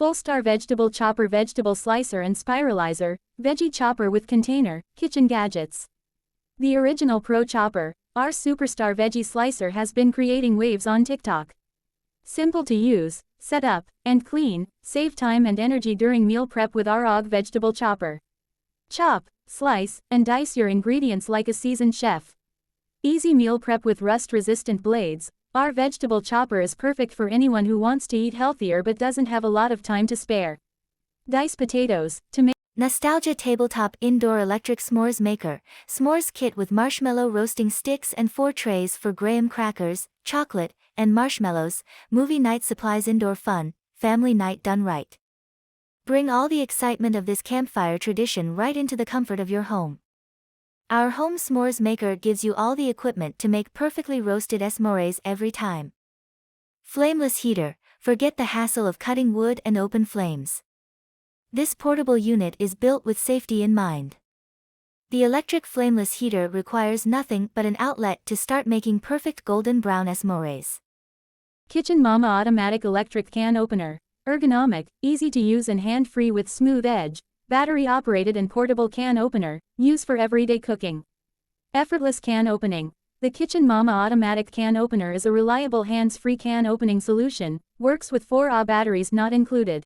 Full-Star Vegetable Chopper, Vegetable Slicer and Spiralizer, Veggie Chopper with Container, Kitchen Gadgets. The original Pro Chopper, our superstar veggie slicer, has been creating waves on TikTok. Simple to use, set up, and clean, save time and energy during meal prep with our OG Vegetable Chopper. Chop, slice, and dice your ingredients like a seasoned chef. Easy meal prep with rust-resistant blades. Our vegetable chopper is perfect for anyone who wants to eat healthier but doesn't have a lot of time to spare. Dice potatoes, tomatoes. Nostalgia Tabletop Indoor Electric S'mores Maker, S'mores Kit with marshmallow roasting sticks and 4 trays for graham crackers, chocolate, and marshmallows. Movie night supplies, indoor fun, family night done right. Bring all the excitement of this campfire tradition right into the comfort of your home. Our home s'mores maker gives you all the equipment to make perfectly roasted s'mores every time. Flameless heater, forget the hassle of cutting wood and open flames. This portable unit is built with safety in mind. The electric flameless heater requires nothing but an outlet to start making perfect golden brown s'mores. Kitchen Mama Automatic Electric Can Opener. Ergonomic, easy to use and hand-free with smooth edge. Battery-operated and portable can opener, use for everyday cooking. Effortless can opening. The Kitchen Mama Automatic Can Opener is a reliable hands-free can opening solution, works with 4 Ah batteries not included.